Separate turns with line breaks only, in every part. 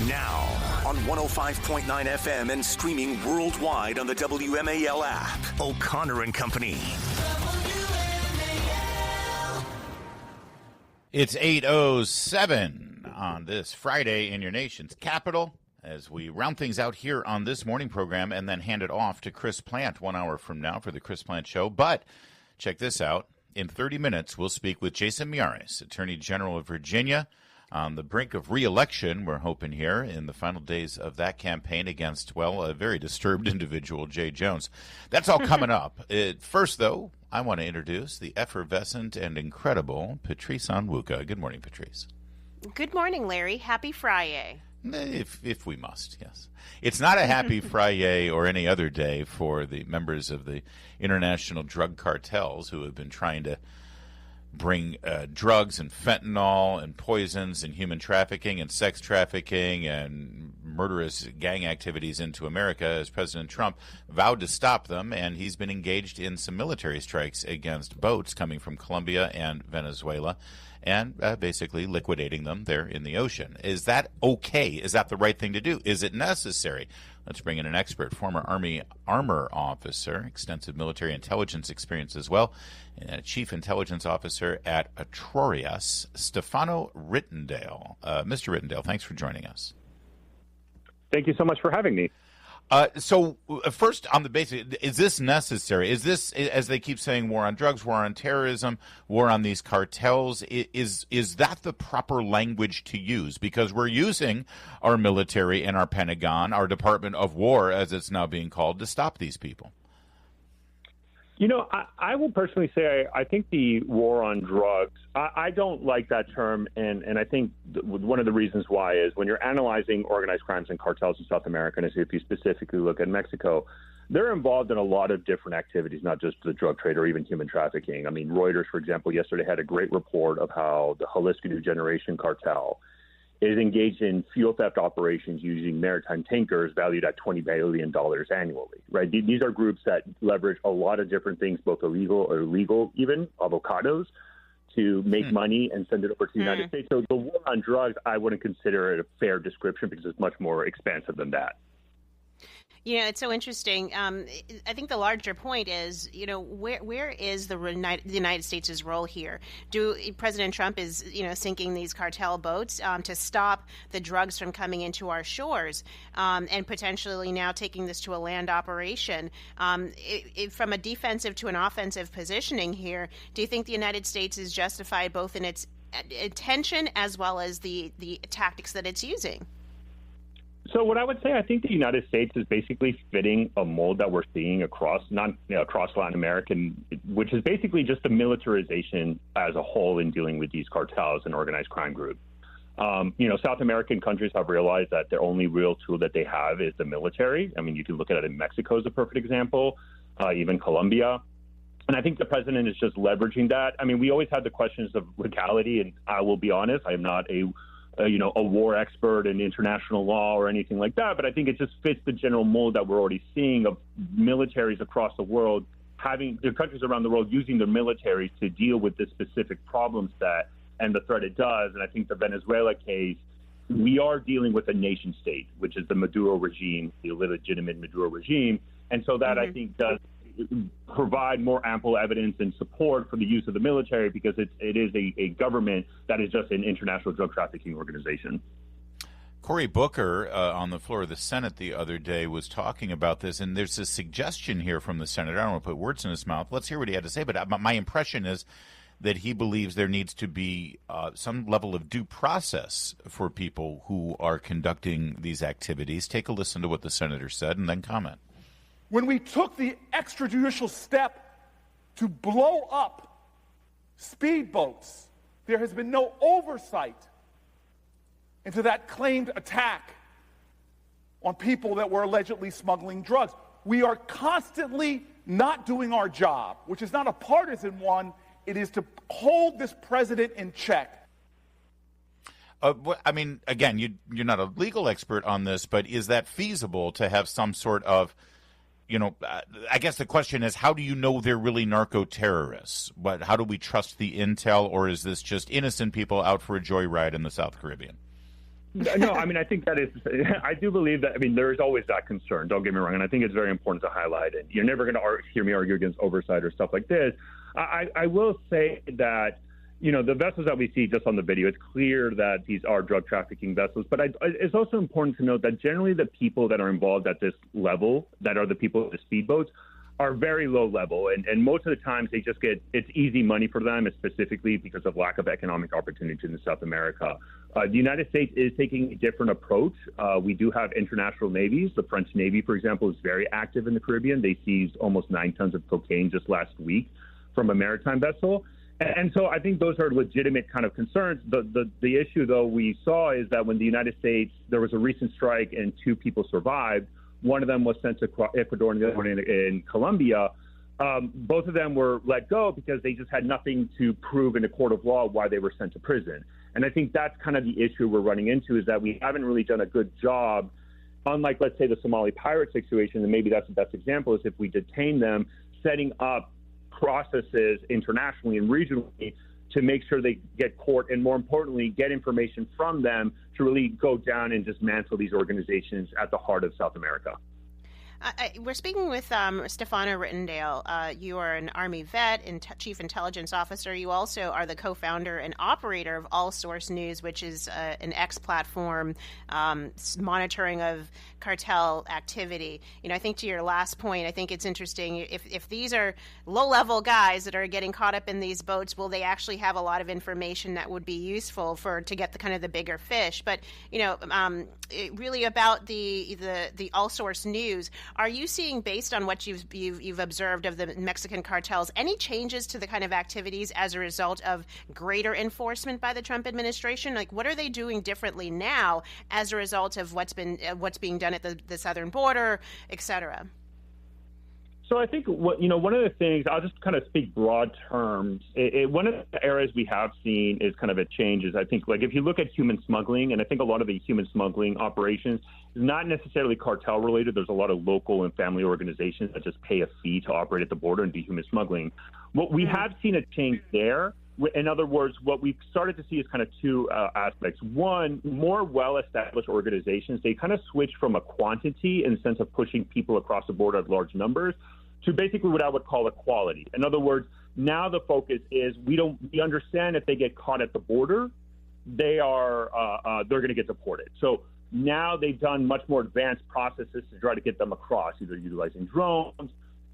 Now, on 105.9 FM and streaming worldwide on the WMAL app. O'Connor and Company.
It's 8:07 on this Friday in your nation's capital as we round things out here on this morning program and then hand it off to Chris Plant 1 hour from now for the Chris Plant Show. But check this out. In 30 minutes, we'll speak with Jason Miyares, Attorney General of Virginia, on the brink of re-election, we're hoping here, in the final days of that campaign against, well, a very disturbed individual, Jay Jones. That's all coming up. First, though, I want to introduce the effervescent and incredible Patrice Onwuka. Good morning, Patrice.
Good morning, Larry. Happy Friday.
If we must, yes. It's not a happy Friday or any other day for the members of the international drug cartels who have been trying to bring drugs and fentanyl and poisons and human trafficking and sex trafficking and murderous gang activities into America, as President Trump vowed to stop them, and he's been engaged in some military strikes against boats coming from Colombia and Venezuela and basically liquidating them there in the ocean. Is that okay? Is that the right thing to do? Is it necessary? Let's bring in an expert, former Army armor officer, extensive military intelligence experience as well, and chief intelligence officer at Artorias, Stefano Ritondale. Mr. Ritondale, thanks for joining us.
Thank you so much for having me.
So first, on the basic, is this necessary? Is this, as they keep saying, war on drugs, war on terrorism, war on these cartels? Is that the proper language to use? Because we're using our military and our Pentagon, our Department of War, as it's now being called, to stop these people.
You know, I will personally say I think the war on drugs, I don't like that term, and I think one of the reasons why is when you're analyzing organized crimes and cartels in South America, and if you specifically look at Mexico, they're involved in a lot of different activities, not just the drug trade or even human trafficking. I mean, Reuters, for example, yesterday had a great report of how the Jalisco New Generation cartel is engaged in fuel theft operations using maritime tankers valued at $20 billion annually, right? These are groups that leverage a lot of different things, both illegal or legal, even avocados, to make money and send it over to the United States. So the war on drugs, I wouldn't consider it a fair description because it's much more expansive than that.
Yeah, it's so interesting. I think the larger point is, you know, where is the United States' role here? President Trump is, you know, sinking these cartel boats to stop the drugs from coming into our shores, and potentially now taking this to a land operation. From a defensive to an offensive positioning here, do you think the United States is justified both in its intention as well as the tactics that it's using?
So what I would say, I think the United States is basically fitting a mold that we're seeing across Latin America, which is basically just the militarization as a whole in dealing with these cartels and organized crime groups. South American countries have realized that their only real tool that they have is the military. I mean, you can look at it in Mexico as a perfect example, even Colombia. And I think the president is just leveraging that. I mean, we always had the questions of legality, and I will be honest, I am not a war expert in international law or anything like that, but I think it just fits the general mold that we're already seeing of militaries across the world having their countries around the world using their militaries to deal with this specific problem set and the threat it does. And I think the Venezuela case, we are dealing with a nation state, which is the Maduro regime, the illegitimate Maduro regime. And so that I think does provide more ample evidence and support for the use of the military because it is a government that is just an international drug trafficking organization.
Cory Booker on the floor of the Senate the other day was talking about this, and there's a suggestion here from the senator. I don't want to put words in his mouth. Let's hear what he had to say, but my impression is that he believes there needs to be some level of due process for people who are conducting these activities. Take a listen to what the senator said and then comment.
When we took the extrajudicial step to blow up speedboats, there has been no oversight into that claimed attack on people that were allegedly smuggling drugs. We are constantly not doing our job, which is not a partisan one. It is to hold this president in check.
I mean, again, you're not a legal expert on this, but is that feasible to have some sort of, I guess the question is, how do you know they're really narco-terrorists? How do we trust the intel, or is this just innocent people out for a joyride in the South Caribbean?
No, I mean, I think that is, I do believe that, I mean, there is always that concern, don't get me wrong, and I think it's very important to highlight it. You're never going to hear me argue against oversight or stuff like this. I will say that, the vessels that we see just on the video, it's clear that these are drug trafficking vessels, but it's also important to note that generally the people that are involved at this level, that are the people at the speedboats, are very low level, and most of the times they just it's easy money for them, specifically because of lack of economic opportunity in South America. The United States is taking a different approach. We do have international navies. The French Navy, for example, is very active in the Caribbean. They seized almost 9 tons of cocaine just last week from a maritime vessel. And so I think those are legitimate kind of concerns. The issue, though, we saw is that when the United States, there was a recent strike and 2 people survived. One of them was sent to Ecuador and the other one in Colombia. Both of them were let go because they just had nothing to prove in a court of law why they were sent to prison. And I think that's kind of the issue we're running into, is that we haven't really done a good job, unlike, let's say, the Somali pirate situation, and maybe that's the best example, is if we detain them, setting up processes internationally and regionally to make sure they get court and, more importantly, get information from them to really go down and dismantle these organizations at the heart of South America.
We're speaking with Stefano Ritondale. You are an Army vet and Chief Intelligence Officer. You also are the co-founder and operator of All Source News, which is an X platform monitoring of cartel activity. I think to your last point, I think it's interesting. If these are low-level guys that are getting caught up in these boats, will they actually have a lot of information that would be useful to get the kind of the bigger fish? But really about the All Source News. Are you seeing, based on what you've observed of the Mexican cartels, any changes to the kind of activities as a result of greater enforcement by the Trump administration? Like, what are they doing differently now as a result of what's being done at the southern border, et cetera?
So I think one of the things, I'll just kind of speak broad terms. One of the areas we have seen is kind of a change is, I think, like, if you look at human smuggling, and I think a lot of the human smuggling operations is not necessarily cartel related. There's a lot of local and family organizations that just pay a fee to operate at the border and do human smuggling. What we have seen a change there. In other words, what we've started to see is kind of 2 aspects. One, more well-established organizations, they kind of switch from a quantity in the sense of pushing people across the border at large numbers to basically what I would call a quality. In other words, now the focus is we understand if they get caught at the border, they're going to get deported. So now they've done much more advanced processes to try to get them across, either utilizing drones,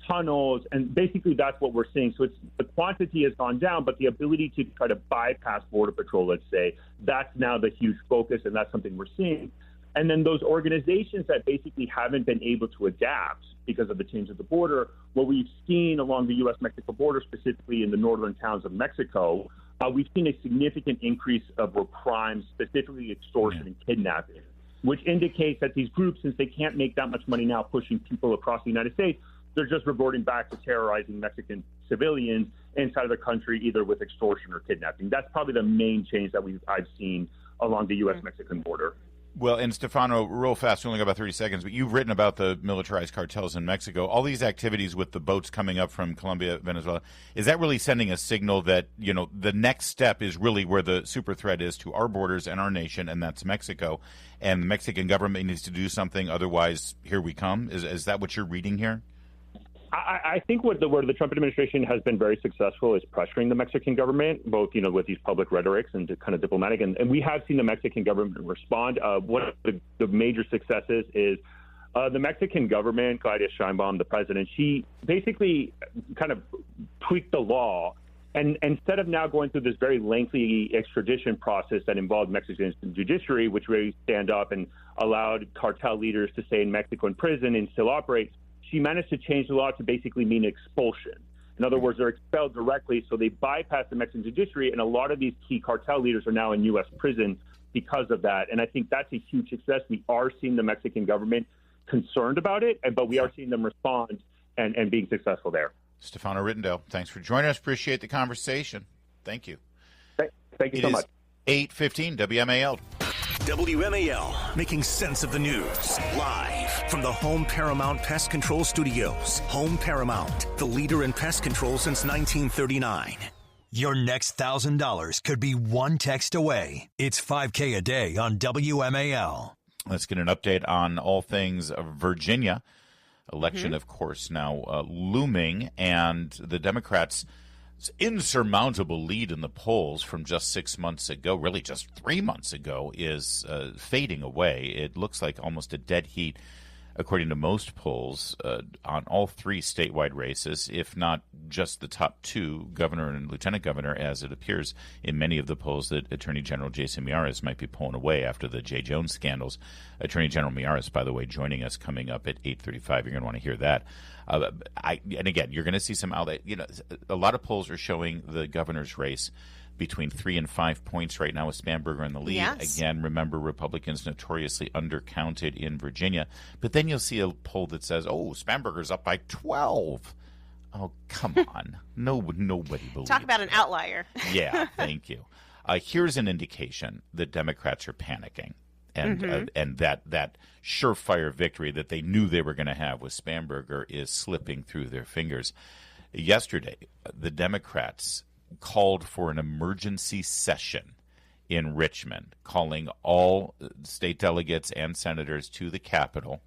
tunnels, and basically that's what we're seeing. So the quantity has gone down, but the ability to try to bypass Border Patrol, let's say, that's now the huge focus, and that's something we're seeing. And then those organizations that basically haven't been able to adapt because of the change of the border, what we've seen along the U.S.-Mexico border, specifically in the northern towns of Mexico, we've seen a significant increase of crimes, specifically extortion and kidnapping, which indicates that these groups, since they can't make that much money now pushing people across the United States, they're just resorting back to terrorizing Mexican civilians inside of the country, either with extortion or kidnapping. That's probably the main change that I've seen along the U.S.-Mexican border.
Well, and Stefano, real fast, we only got about 30 seconds, but you've written about the militarized cartels in Mexico. All these activities with the boats coming up from Colombia, Venezuela, is that really sending a signal that, the next step is really where the super threat is to our borders and our nation, and that's Mexico, and the Mexican government needs to do something, otherwise here we come? Is that what you're reading here?
I think where the Trump administration has been very successful is pressuring the Mexican government, both, with these public rhetorics and kind of diplomatic. And we have seen the Mexican government respond. One of the major successes is the Mexican government, Claudia Sheinbaum, the president, she basically kind of tweaked the law. And instead of now going through this very lengthy extradition process that involved Mexican judiciary, which really stand up and allowed cartel leaders to stay in Mexico in prison and still operate, she managed to change the law to basically mean expulsion. In other words, they're expelled directly, so they bypass the Mexican judiciary, and a lot of these key cartel leaders are now in U.S. prison because of that. And I think that's a huge success. We are seeing the Mexican government concerned about it, but we are seeing them respond and being successful there.
Stefano Ritondale, thanks for joining us. Appreciate the conversation. Thank you.
Thank you so much.
8:15 WMAL.
WMAL, making sense of the news. Live from the Home Paramount Pest Control Studios. Home Paramount, the leader in pest control since 1939.
Your next $1,000 could be one text away. It's $5K a day on WMAL.
Let's get an update on all things Virginia. Election, of course, now looming, and the Democrats' insurmountable lead in the polls from just 6 months ago, really just 3 months ago, is fading away. It looks like almost a dead heat, according to most polls, on all three statewide races, if not just the top two, governor and lieutenant governor, as it appears in many of the polls that Attorney General Jason Miyares might be pulling away after the J. Jones scandals. Attorney General Miyares, by the way, joining us coming up at 8:35. You're going to want to hear that. And again, you're going to see some outlet. A lot of polls are showing the governor's race between 3 and 5 points right now with Spanberger in the lead.
Yes.
Again, remember, Republicans notoriously undercounted in Virginia. But then you'll see a poll that says, Spanberger's up by 12. Oh, come on. Nobody believes.
Talk about an outlier.
Yeah, thank you. Here's an indication that Democrats are panicking. And that surefire victory that they knew they were going to have with Spanberger is slipping through their fingers. Yesterday, the Democrats called for an emergency session in Richmond, calling all state delegates and senators to the Capitol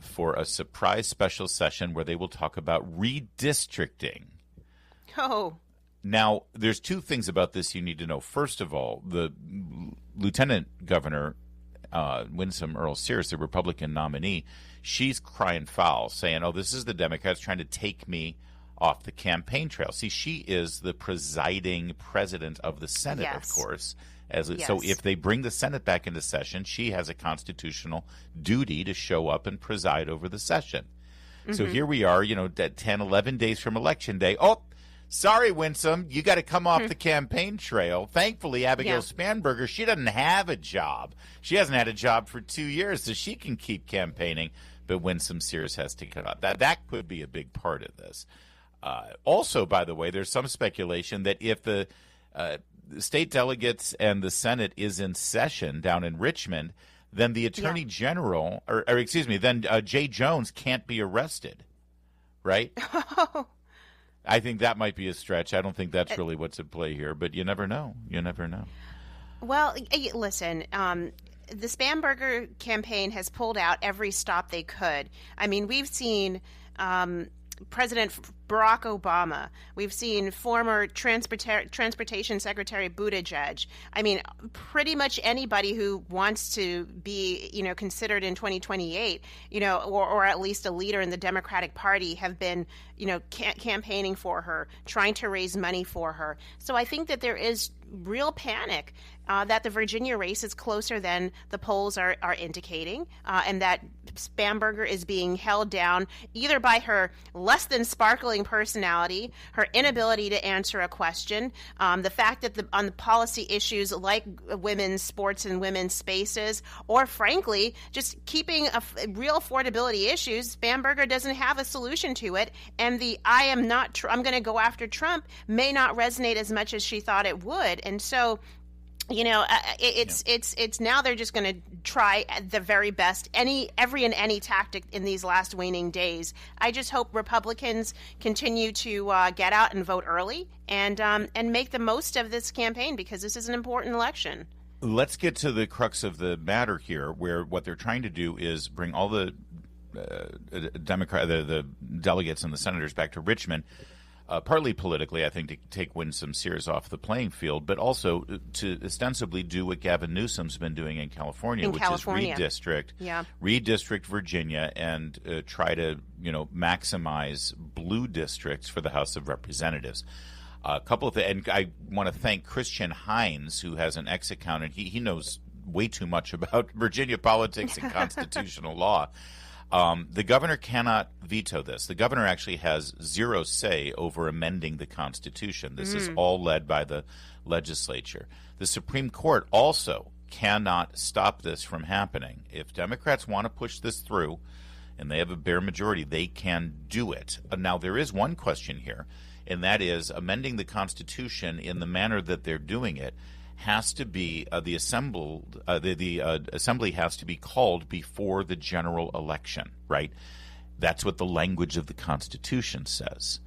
for a surprise special session where they will talk about redistricting.
Oh.
Now, there's two things about this you need to know. First of all, the lieutenant governor, Winsome Earl-Sears, the Republican nominee, she's crying foul, saying, this is the Democrats trying to take me off the campaign trail. See, she is the presiding president of the Senate,
Yes.
of course.
Yes.
So if they bring the Senate back into session, she has a constitutional duty to show up and preside over the session. So here we are, 10, 11 days from Election Day. Sorry, Winsome, you got to come off the campaign trail. Thankfully, Abigail Spanberger, she doesn't have a job. She hasn't had a job for 2 years, so she can keep campaigning. But Winsome Sears has to cut out. That could be a big part of this. Also, by the way, there's some speculation that if the state delegates and the Senate is in session down in Richmond, then the Attorney General, then J. Jones can't be arrested, right? I think that might be a stretch. I don't think that's really what's at play here, but you never know. You never know.
Well, listen, the Spanberger campaign has pulled out every stop they could. I mean, we've seen President Barack Obama. We've seen former Transportation Secretary Buttigieg. I mean, pretty much anybody who wants to be, considered in 2028, or at least a leader in the Democratic Party have been, campaigning for her, trying to raise money for her. So I think that there is real panic that the Virginia race is closer than the polls are indicating, and that Spanberger is being held down either by her less than sparkling personality, her inability to answer a question, the fact that on the policy issues like women's sports and women's spaces, or frankly, just keeping real affordability issues, Spanberger doesn't have a solution to it, and the I'm going to go after Trump may not resonate as much as she thought it would. And so, it's now they're just going to try the very best, every and any tactic in these last waning days. I just hope Republicans continue to get out and vote early and make the most of this campaign, because this is an important election.
Let's get to the crux of the matter here, where what they're trying to do is bring all the the delegates and the senators back to Richmond. Partly politically, I think, to take Winsome Sears off the playing field, but also to ostensibly do what Gavin Newsom's been doing in California, which is redistrict Virginia and try to, maximize blue districts for the House of Representatives. A couple of and I want to thank Christian Hines, who has an X account, and he knows way too much about Virginia politics and constitutional law. The governor cannot veto this. The governor actually has zero say over amending the Constitution. This is all led by the legislature. The Supreme Court also cannot stop this from happening. If Democrats want to push this through, and they have a bare majority, they can do it. Now, there is one question here, and that is amending the Constitution in the manner that they're doing it has to be the assembly has to be called before the general election, right? That's what the language of the Constitution says.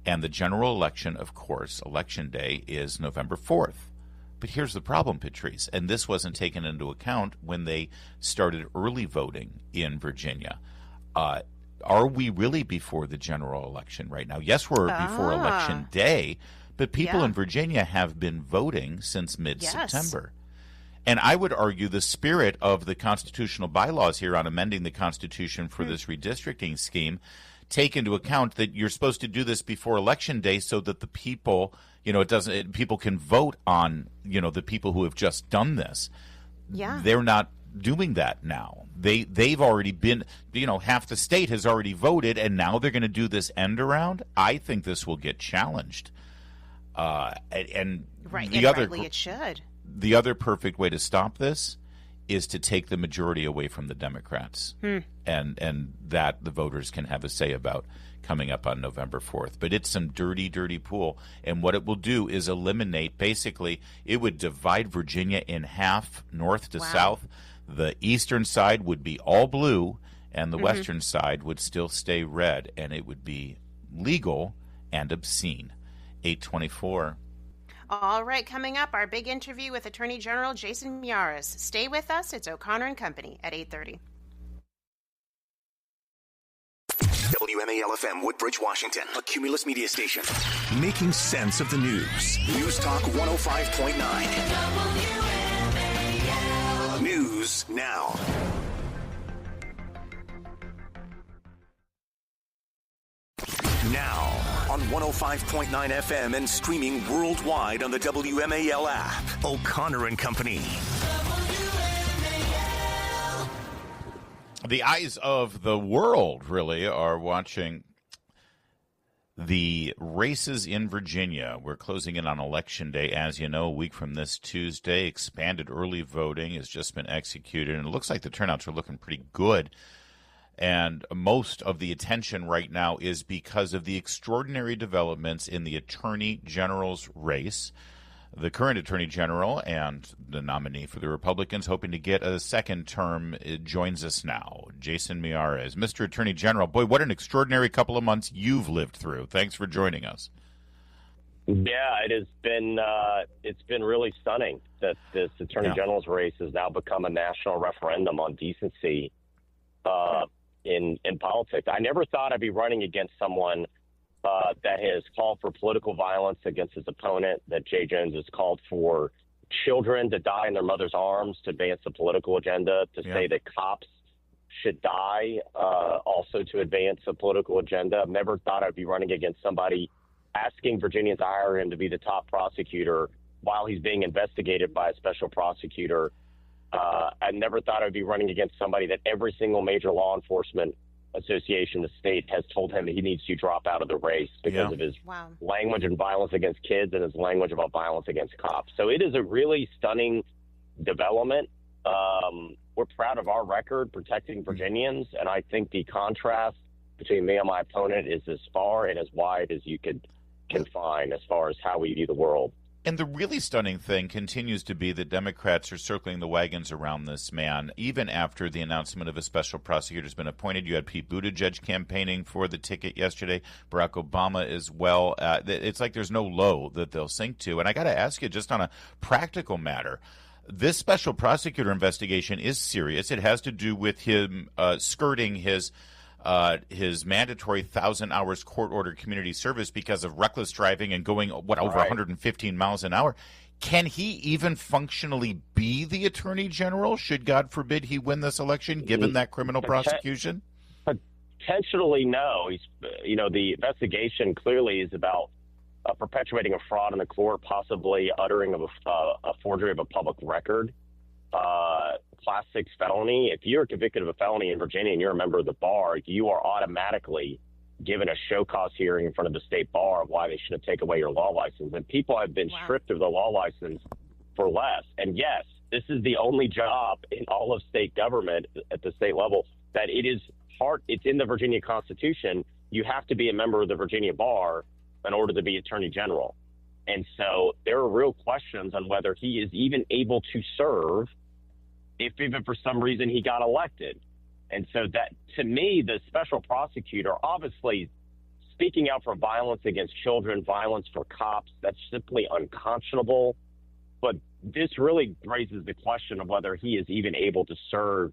And the general election, of course, Election Day, is November 4th. But here's the problem, Patrice, and this wasn't taken into account when they started early voting in Virginia. Are we really before the general election right now? Yes, we're before Election Day, but people in Virginia have been voting since mid-September. And I would argue the spirit of the constitutional bylaws here on amending the Constitution for this redistricting scheme take into account that you're supposed to do this before Election Day so that the people, people can vote on, the people who have just done this. Yeah. They're not doing that now. They've already been, half the state has already voted, and now they're going to do this end around. I think this will get challenged. And rightly it should. The other perfect way to stop this is to take the majority away from the Democrats, and that the voters can have a say about coming up on November 4th. But it's some dirty, dirty pool, and what it will do is eliminate, basically, it would divide Virginia in half, north to south. The eastern side would be all blue, and the western side would still stay red, and it would be legal and obscene. 824.
All right, coming up, our big interview with Attorney General Jason Miyares. Stay with us. It's O'Connor and Company at 8:30.
WMAL-FM, Woodbridge, Washington, a Cumulus media station. Making sense of the news. News Talk 105.9. WMAL. News now. Now, on 105.9 FM and streaming worldwide on the WMAL app. O'Connor and Company.
The eyes of the world, really, are watching the races in Virginia. We're closing in on Election Day. As you know, a week from this Tuesday, expanded early voting has just been executed, and it looks like the turnouts are looking pretty good. And most of the attention right now is because of the extraordinary developments in the Attorney General's race. The current Attorney General and the nominee for the Republicans hoping to get a second term joins us now. Jason Miyares. Mr. Attorney General, boy, what an extraordinary couple of months you've lived through. Thanks for joining us.
Yeah, it has been it's been really stunning that this Attorney General's race has now become a national referendum on decency in politics. I never thought I'd be running against someone that has called for political violence against his opponent, that Jay Jones has called for children to die in their mother's arms to advance the political agenda, to say that cops should die also to advance a political agenda. I've never thought I'd be running against somebody asking Virginians to hire him to be the top prosecutor while he's being investigated by a special prosecutor. I never thought I'd be running against somebody that every single major law enforcement association in the state has told him that he needs to drop out of the race because of his language and violence against kids and his language about violence against cops. So it is a really stunning development. We're proud of our record protecting Virginians, and I think the contrast between me and my opponent is as far and as wide as you can find as far as how we view the world.
And the really stunning thing continues to be that Democrats are circling the wagons around this man, even after the announcement of a special prosecutor has been appointed. You had Pete Buttigieg campaigning for the ticket yesterday, Barack Obama as well. It's like there's no low that they'll sink to. And I got to ask you, just on a practical matter, this special prosecutor investigation is serious. It has to do with him skirting his mandatory 1,000 hours court-ordered community service because of reckless driving and going, over 115 miles an hour. Can he even functionally be the Attorney General, should, God forbid, he win this election, given that criminal prosecution?
Potentially, no. The investigation clearly is about perpetuating a fraud in the court, possibly uttering of a forgery of a public record. Class 6 felony. If you're convicted of a felony in Virginia and you're a member of the bar, you are automatically given a show cause hearing in front of the state bar of why they should have taken away your law license. And people have been stripped of their law license for less. And yes, this is the only job in all of state government at the state level that it is hard. It's in the Virginia Constitution. You have to be a member of the Virginia bar in order to be Attorney General. And so there are real questions on whether he is even able to serve if even for some reason he got elected. And so that, to me, the special prosecutor obviously speaking out for violence against children, violence for cops, that's simply unconscionable. But this really raises the question of whether he is even able to serve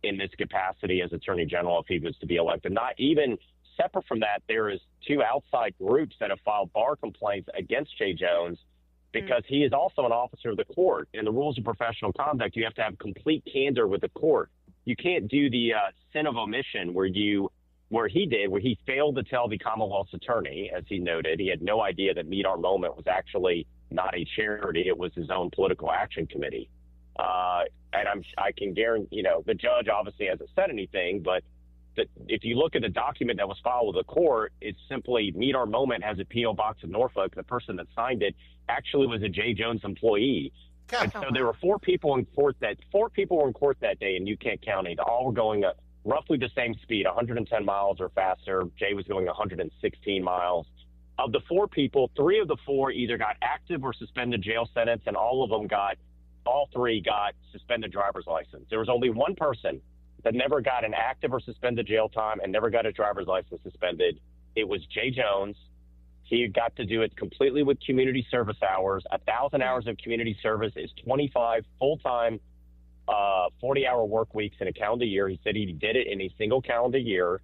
in this capacity as Attorney General if he was to be elected. Not even separate from that, there is 2 outside groups that have filed bar complaints against Jay Jones because he is also an officer of the court. In the rules of professional conduct, you have to have complete candor with the court. You can't do the sin of omission where he failed to tell the Commonwealth's attorney, as he noted. He had no idea that Meet Our Moment was actually not a charity. It was his own political action committee. And I can guarantee, the judge obviously hasn't said anything, but if you look at the document that was filed with the court, it's simply Meet Our Moment has a P.O. box in Norfolk. The person that signed it actually was a Jay Jones employee. And so there were 4 people in court that day in New Kent County. They all were going at roughly the same speed, 110 miles or faster. Jay was going 116 miles. Of the 4 people, 3 of the 4 either got active or suspended jail sentence, and all 3 got suspended driver's license. There was only one person that never got an active or suspended jail time and never got a driver's license suspended. It was Jay Jones. He got to do it completely with community service hours. 1,000 hours of community service is 25 full-time, 40-hour work weeks in a calendar year. He said he did it in a single calendar year.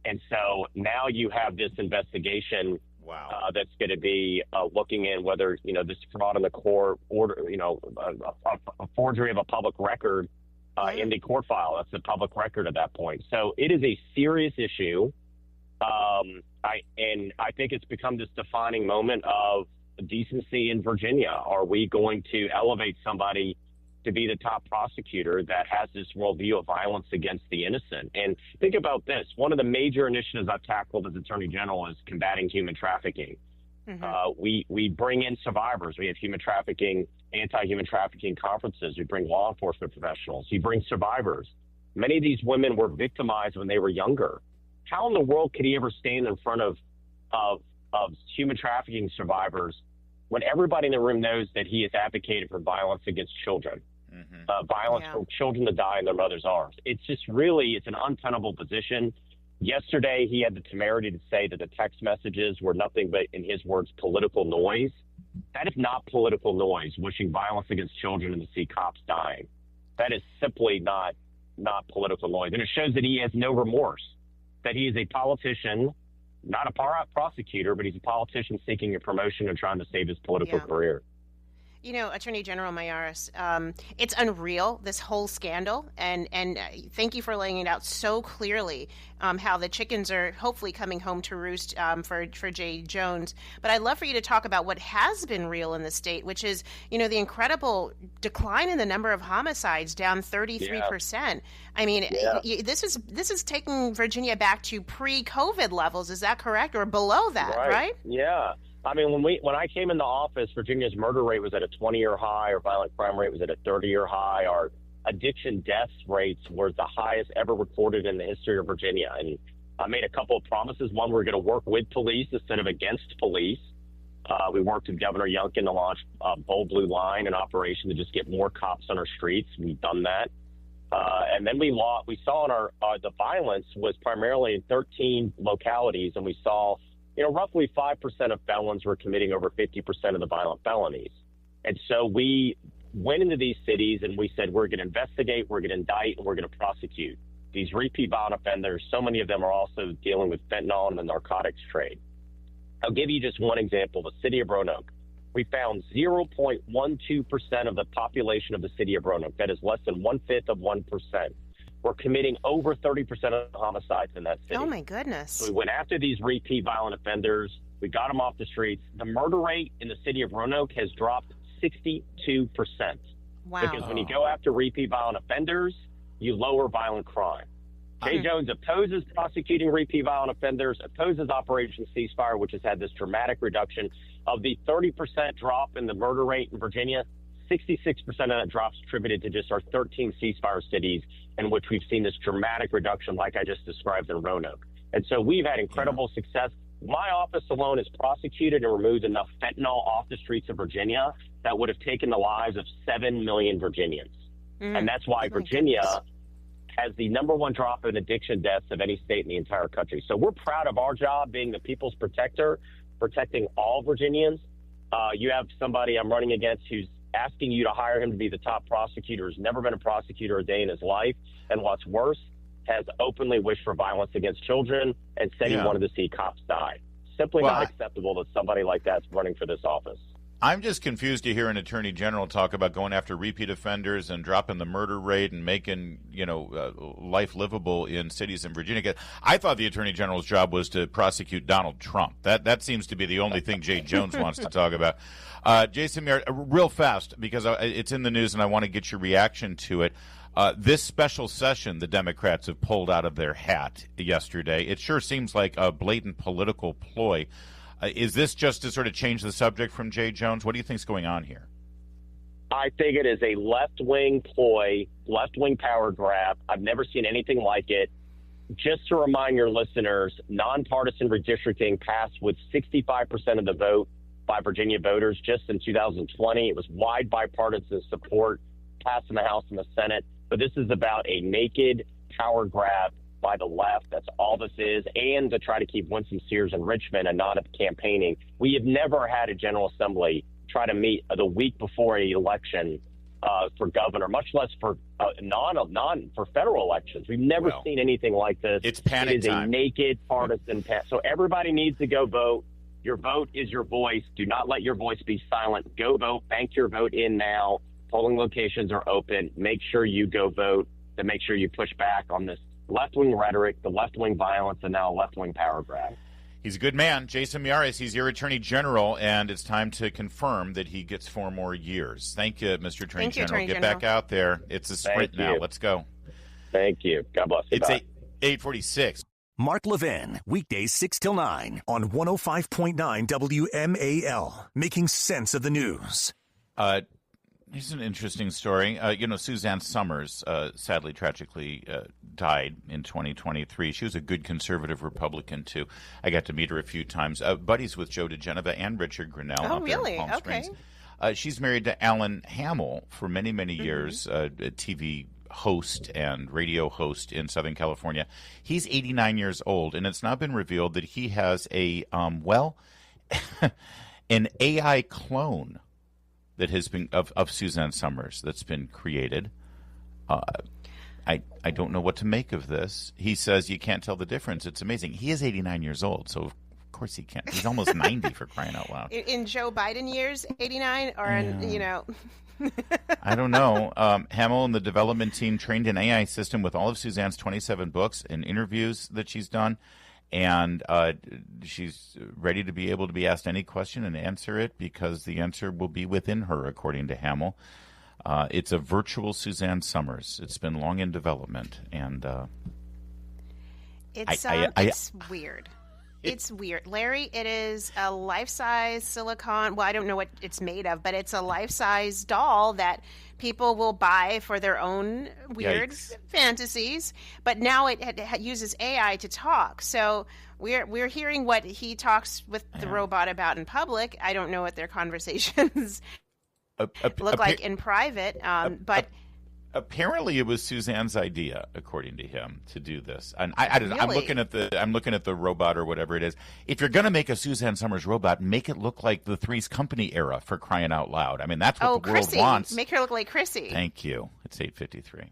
And so now you have this investigation that's going to be looking in whether, this fraud in the court order, a forgery of a public record in the court file. That's the public record at that point. So it is a serious issue. I think it's become this defining moment of decency in Virginia. Are we going to elevate somebody to be the top prosecutor that has this worldview of violence against the innocent? And think about this. One of the major initiatives I've tackled as Attorney General is combating human trafficking. We bring in survivors. We have human trafficking, anti-human trafficking conferences. We bring law enforcement professionals. You bring survivors. Many of these women were victimized when they were younger. How in the world could he ever stand in front of human trafficking survivors when everybody in the room knows that he has advocated for violence against children, violence for children to die in their mother's arms? It's just it's an untenable position. Yesterday, he had the temerity to say that the text messages were nothing but, in his words, political noise. That is not political noise, wishing violence against children and to see cops dying. That is simply not political noise. And it shows that he has no remorse, that he is a politician, not a prosecutor, but he's a politician seeking a promotion and trying to save his political career.
Attorney General Miyares, it's unreal, this whole scandal, and thank you for laying it out so clearly, how the chickens are hopefully coming home to roost for Jay Jones. But I'd love for you to talk about what has been real in the state, which is, the incredible decline in the number of homicides, down 33%. I mean, this is taking Virginia back to pre-COVID levels. Is that correct, or below that? Right?
Yeah. I mean, when I came into office, Virginia's murder rate was at a 20-year high. Our violent crime rate was at a 30-year high. Our addiction deaths rates were the highest ever recorded in the history of Virginia. And I made a couple of promises. One, we're going to work with police instead of against police. We worked with Governor Youngkin to launch Bold Blue Line, an operation to just get more cops on our streets. We've done that. And then we saw the violence was primarily in 13 localities, and we saw roughly 5% of felons were committing over 50% of the violent felonies. And so we went into these cities and we said, we're going to investigate, we're going to indict, and we're going to prosecute these repeat violent offenders. So many of them are also dealing with fentanyl and the narcotics trade. I'll give you just one example. The city of Roanoke. We found 0.12% of the population of the city of Roanoke. That is less than 1/5 of 1%. We're committing over 30% of the homicides in that city.
Oh, my goodness.
So we went after these repeat violent offenders. We got them off the streets. The murder rate in the city of Roanoke has dropped 62%.
Wow.
Because when you go after repeat violent offenders, you lower violent crime. Jay Jones opposes prosecuting repeat violent offenders, opposes Operation Ceasefire, which has had this dramatic reduction. Of the 30% drop in the murder rate in Virginia, 66% of that drop's attributed to just our 13 ceasefire cities in which we've seen this dramatic reduction like I just described in Roanoke. And so we've had incredible success. My office alone has prosecuted and removed enough fentanyl off the streets of Virginia that would have taken the lives of 7 million Virginians. And that's why Virginia has the number one drop in addiction deaths of any state in the entire country. So we're proud of our job being the people's protector, protecting all Virginians. You have somebody I'm running against who's asking you to hire him to be the top prosecutor, who's never been a prosecutor a day in his life, and what's worse, has openly wished for violence against children and said he wanted to see cops die. Simply not acceptable that somebody like that's running for this office.
I'm just confused to hear an attorney general talk about going after repeat offenders and dropping the murder rate and making, life livable in cities in Virginia. I thought the attorney general's job was to prosecute Donald Trump. That seems to be the only thing Jay Jones wants to talk about. Jason Miyares, real fast, because it's in the news and I want to get your reaction to it. This special session the Democrats have pulled out of their hat yesterday, it sure seems like a blatant political ploy. Is this just to sort of change the subject from Jay Jones? What do you think is going on here?
I think it is a left-wing ploy, left-wing power grab. I've never seen anything like it. Just to remind your listeners, nonpartisan redistricting passed with 65% of the vote by Virginia voters just in 2020. It was wide bipartisan support, passed in the House and the Senate. But this is about a naked power grab by the left. That's all this is. And to try to keep Winston Sears in Richmond and not campaigning. We have never had a General Assembly try to meet the week before an election for governor, much less for for federal elections. We've never seen anything like this.
It's panic
It is
time.
A naked partisan So everybody needs to go vote. Your vote is your voice. Do not let your voice be silent. Go vote. Bank your vote in now. Polling locations are open. Make sure you go vote, and make sure you push back on this left-wing rhetoric, the left-wing violence, and now left-wing power grab.
He's a good man. Jason Miyares, he's your Attorney General, and it's time to confirm that he gets 4 more years. Thank you, Mr. Attorney General. Get back out there. It's a sprint now. Let's go.
Thank you. God bless you.
It's 8:46.
Mark Levin, weekdays 6 till 9 on 105.9 WMAL, making sense of the news.
Here's an interesting story. Suzanne Summers, sadly, tragically died in 2023. She was a good conservative Republican, too. I got to meet her a few times. Buddies with Joe DeGeneva and Richard Grinnell.
Oh, really?
Palm
Okay.
Springs. She's married to Alan Hamill for many, many years, a TV host and radio host in Southern California. He's 89 years old, and it's now been revealed that he has an AI clone that has been of Suzanne Summers that's been created. I don't know what to make of this. He says you can't tell the difference. It's amazing. He is 89 years old, so of course he can't. He's almost 90 for crying out loud.
In Joe Biden years, 89, or
I don't know. Hamill and the development team trained an AI system with all of Suzanne's 27 books and interviews that she's done. And she's ready to be able to be asked any question and answer it because the answer will be within her, according to Hamill. It's a virtual Suzanne Summers. It's been long in development, and
it's weird. It's weird. Larry, it is a life-size silicone. Well, I don't know what it's made of, but it's a life-size doll that people will buy for their own weird fantasies. But now it uses AI to talk. So we're hearing what he talks with the robot about in public. I don't know what their conversations look like in private, but...
Apparently, it was Suzanne's idea, according to him, to do this. And I don't know. I'm looking at the robot or whatever it is. If you're going to make a Suzanne Summers robot, make it look like the Three's Company era, for crying out loud. I mean, that's what the world wants.
Make her look like Chrissy.
Thank you. It's 8:53.